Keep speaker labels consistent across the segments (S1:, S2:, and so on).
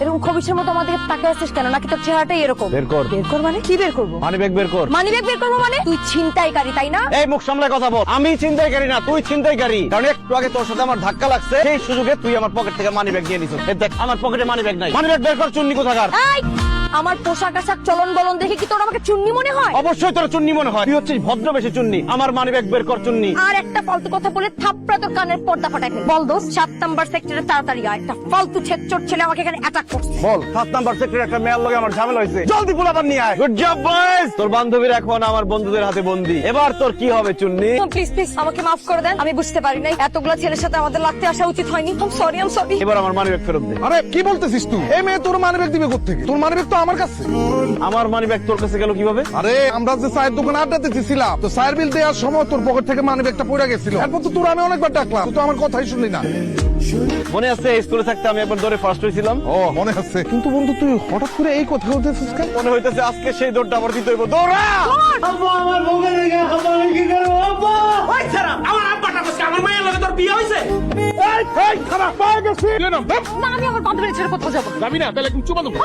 S1: এরকম খবিসের মতো আমার দিকে তাকিয়ে আছিস কেন? নাকি তোর চেহারাটাই এরকম?
S2: বের কর।
S1: বের কর মানে? কি বের করবো?
S2: মানিব্যাগ বের কর।
S1: মানিব্যাগ বের করবো মানে? তুই ছিনতাইকারী তাই না?
S2: এই মুখ সামলায় কথা বল। আমি ছিনতাইকারী না, তুই ছিনতাইকারী। কারণ একটু আগে তোর সাথে আমার ধাক্কা লাগছে, সেই সুযোগে তুই আমার পকেট থেকে মানিব্যাগ নিয়ে নিছিস। এই দেখ, আমার পকেটে মানিব্যাগ নাই। মানিব্যাগ বের কর, চুন্নি কোথাকার।
S1: এই, আমার পোশাক আশাক চলন বলন দেখে কি তোর আমাকে চুন্নি মনে হয়?
S2: অবশ্যই তোর চুন্নি মনে হয়। তুই হচ্ছিস ভদ্রবেশী চুন্নি। আমার মানিব্যাগ বের কর, চুন্নি।
S1: আর একটা ফালতু কথা বলে থাপড়া তোর কানের পর্দা ফাটাই ফেল। বল দোস্ত, 7 নাম্বার সেক্টরে তাড়াতাড়ি আয়। একটা ফালতু ছেচর ছেলে আমাকে এখানে অ্যাটাক করছে।
S2: বল, 7 নাম্বার সেক্টরে একটা মেয়ের লগে আমার ঝামেলা হয়েছে। জলদি পোলাপান নিয়ে আয়। Good job boys. তোর বান্ধবীর এখন আমার বন্ধুদের হাতে বন্দি। এবার তোর কি হবে চুন্নি?
S1: প্লিজ প্লিজ আমাকে মাফ করে দেন, আমি বুঝতে পারি নাই এতগুলা ছেলের সাথে আমাদের লাগতে আসা উচিত হয়নি। I am sorry.
S2: এবার আমার মানিব্যাগ ফেরত দে।
S3: আরে কি বলতেছিস তুই? এই মেয়ে তোর মানিব্যাগ দিবে কোত্থেকে? তোর মানিব্যাগ তো আমার কাছে।
S2: আমার মানিব্যাগ তোর কাছে গেল কিভাবে?
S3: আরে আমরা যে চায়ের দোকানে আড্ডা দিতেছিলাম, তো চায়ের বিল দেওয়ার সময় তোর পকেট থেকে মানিব্যাগটা পড়ে গেছিল। এরপর তো তোর আমি অনেকবার ডাকলাম, তুই তো আমার কথাই শুনলি না।
S2: মনে আছে স্কুলে থাকতে আমি একবার দৌড়ে ফার্স্ট হয়েছিলাম?
S3: ও মনে আছে, কিন্তু বন্ধু তুই হঠাৎ করে এই কথা বলতেছিস কেন?
S2: মনে হইতেছে আজকে সেই দৌড়টা আবার দিতে হইব। দৌড়া!
S4: আব্বা আমার ভোগে লেগে আব্বা আমি কি করব আব্বা? ওই ছাড়া আমার আব্বাটা কইছে আমার মায়ের লগে তোর বিয়ে হইছে।
S3: এই খারাপ পায়ে গেছি।
S1: না, আমি আমার বান্ধবীর ছেড়ে কোথাও যাবো না।
S3: যাবি না? তাহলে একদম চুমা দেবো।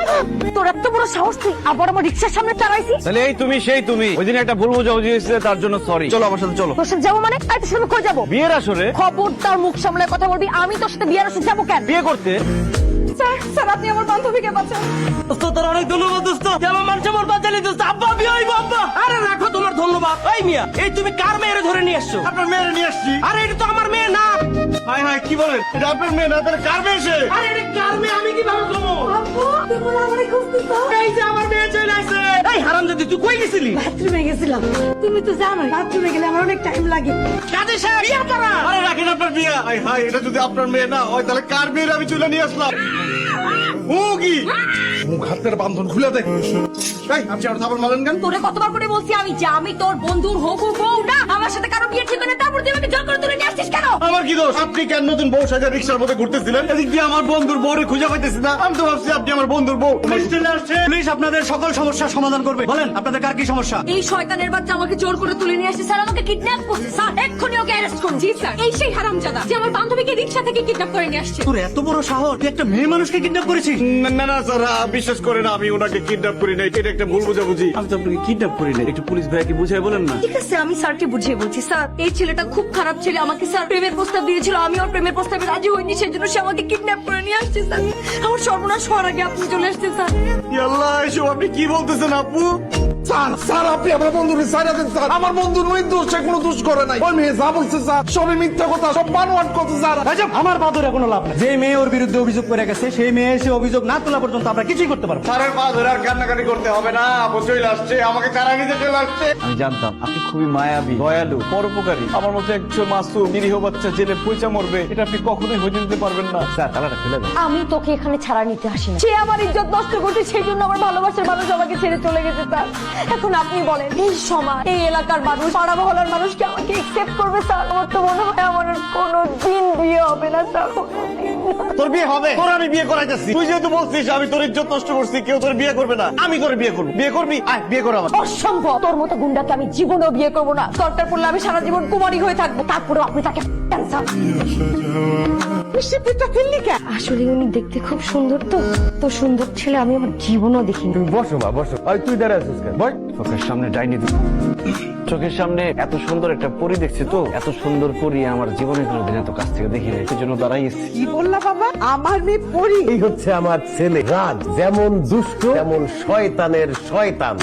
S1: তোর এত বড় সাহস, তুই আবার আমার রিক্সার সামনে দাঁড়াইছিস?
S2: তাহলে এই তুমি সেই তুমি। ওই দিন একটা ভুল বোঝাবুঝি হয়েছে, তার জন্য সরি। চলো আমার সাথে চলো।
S1: তোর সাথে যাবো মানে? আরে তোর সাথে কই যাবো?
S2: বিয়ের আসরে?
S1: খবরদার মুখ সামলায় কথা বলবি। আমি তোর সাথে বিয়ের আসরে যাবো কেন?
S2: বিয়ে করতে?
S1: স্যার স্যার, আপনি আমার বান্ধবীকে বাঁচান।
S4: দোস্ত তোর অনেক ধন্যবাদ দোস্ত, যে আমার মানুষ আমার বাঁচালি দোস্ত। আব্বা বিয়ে হইব আব্বা। আরে রাখো তোমার ধন্যবাদ। এই মিয়া, এই তুমি কার মেয়েরে ধরে নিয়ে আসছো?
S2: আপনার মেয়ে নিয়ে আসছি।
S4: আরে এটা তো আমার মেয়ে না।
S2: হাই হাই, কি বলেন? এটা আপনার মেয়ে না, তাহলে কার মেয়ে সে?
S4: আরে এটা কার মেয়ে আমি কিভাবে জানবো?
S1: আব্বু, তুমি আমারে খুঁজতেছো?
S4: এই যে আমার মেয়ে চলে আসছে। এই হারামজাদি তুই কই গেছিলি?
S1: বাথরুমে গেছিলাম। তুমি তো জানোই বাথরুমে গেলে আমার অনেক টাইম লাগে।
S4: কাজে সাহেব বিয়ে করা।
S2: আরে রাখেন আপনার বিয়ে। হাই হাই, এটা যদি আপনার মেয়ে না হয় তাহলে কার মেয়ের আমি চলে নিয়ে আসলাম? ও কি?
S3: মুখ হাতের বান্ধন খুলে দে।
S2: এই, আপনি আর থাপড় মারেন কেন?
S1: তোরে কতবার করে বলছি আমি যে আমি তোর বন্ধুর হবু বউ না। আমার সাথে কারো বিয়ে ঠিক করে তারপর তুই আমাকে জোর করে তুলে নিয়ে আসছিস কেন?
S2: আমার কি দোষ? আপনি কেন নতুন বউ সাজা রিক্সার মধ্যে ঘুরতেছিলেন? এদিক দিয়ে আমার বন্ধুর বউরে খুঁজে পাইতেছি না। আমি তো ভাবছি আপনি আমার বন্ধুর বউ।
S4: পুলিশ চলে আসছে। পুলিশ আপনাদের সকল সমস্যার সমাধান করবে। বলেন আপনাদের কার কি সমস্যা?
S1: এই শয়তানের বাচ্চা আমাকে জোর করে তুলে নিয়ে আসছে। স্যার আমাকে কিডন্যাপ করছে। স্যার এক্ষুনি ওকে অ্যারেস্ট করুন। জি স্যার। এই সেই হারামজাদা যে আমার বান্ধবীকে রিক্সা থেকে কিডন্যাপ করে নিয়ে আসছে।
S4: তোর এত বড় সাহস, তুই একটা মেয়ে মানুষকে কিডন্যাপ করেছিস?
S2: না না না স্যার, বিশ্বাস করেন আমি ওনাকে কিডন্যাপ করি নাই। এটা একটা ভুল বোঝাবুঝি।
S4: আমি তো আপনাকে কিডন্যাপ করি না। একটু পুলিশ ভাইকে বুঝাই বলেন না।
S1: ঠিক আছে, আমি স্যারকে বুঝিয়ে বলছি। স্যার এই ছেলেটা খুব খারাপ ছেলে। আমাকে স্যার প্রেমের প্রস্তাব দিয়েছিল, আমি ওর প্রেমের প্রস্তাবে রাজি হইনি, সেজন্য সে আমাকে কিডন্যাপ করে নিয়ে আসছে। স্যার আমার সর্বনাশ হওয়ার আগে আপনি চলে আসছেন। স্যার
S2: আল্লাহ, এসব আপনি কি বলতেছেন আপু?
S3: স্যার স্যার আপনি আমার বন্ধুর সাইড আছেন স্যার। আমার বন্ধু নির্দোষ, সে কোনো দোষ করে নাই। ওই মেয়ে যা বলছে স্যার সবই মিথ্যা কথা, সব বানোয়াট কথা স্যার।
S4: আমার বাদরে কোনো লাভ নেই। যে মেয়ে ওর বিরুদ্ধে অভিযোগ করে গেছে সেই মেয়ে এসে অভিযোগ না তোলা পর্যন্ত আমরা কিছুই করতে পারবো না।
S2: স্যারের পা ধরে আর কান্নাকাটি করতে হবে না। আপু চলে আসছে, আমাকে তারা নিতে চলে আসছে। আমি জানতাম আপনি খুবই মায়াবী, দয়ালু, পরোপকারী। আমার মতো একজন মাসুম নিরীহ বাচ্চা জেলে পয়সা মরবে, এটা আপনি কখনোই হতে দিতে পারবেন না। স্যার তালাটা খুলে দেন।
S1: আমি তোকে এখানে ছাড়া নিতে আসি না। সে আমার ইজ্জত নষ্ট করছে, সেই জন্য আমার ভালোবাসার মানুষ আমাকে ছেড়ে চলে গেছে। স্যার এখন আপনি বলেন, এই সমাজ, এই এলাকার মানুষ, পাড়া মহলার মানুষ কি আমাকে একসেপ্ট করবে? স্যার আমার তো মনে হয় আমার আর কোনোদিন বিয়ে হবে না। স্যার কোনোদিন না।
S2: তোর বিয়ে হবে? তোর আমি বিয়ে করাইতেছি। তুই যেহেতু বলছিস আমি তোর ইজ্জত নষ্ট করছি, কেউ তোর বিয়ে করবে না, আমি তোর বিয়ে করবো। বিয়ে করবি? আয় বিয়ে কর আমার।
S1: অসম্ভব, তোর মতো গুন্ডাকে আমি জীবনেও বিয়ে করবো না। দরকার পড়লে আমি সারা জীবন কুমারী হয়ে থাকবো, তারপরে আপনি তাকে ক্যান্সার। আসলে উনি দেখতে খুব সুন্দর, তো সুন্দর ছেলে আমি আমার জীবনও দেখিনি।
S2: বসো মা, বসো। আর তুই দাঁড়ায় আছিস কেন? বল। চোখের সামনে ডাইনি, চোখের সামনে এত সুন্দর একটা পরী দেখছি, তো এত সুন্দর পরী আমার জীবনে কোনোদিন এত কাছ থেকে দেখি নাই, সেজন্য দাঁড়াইছি।
S5: কি বললা বাবা? আমার মেয়ে পরি?
S6: এই হচ্ছে আমার ছেলে রাজ, যেমন দুষ্ট তেমন শয়তানের শয়তান।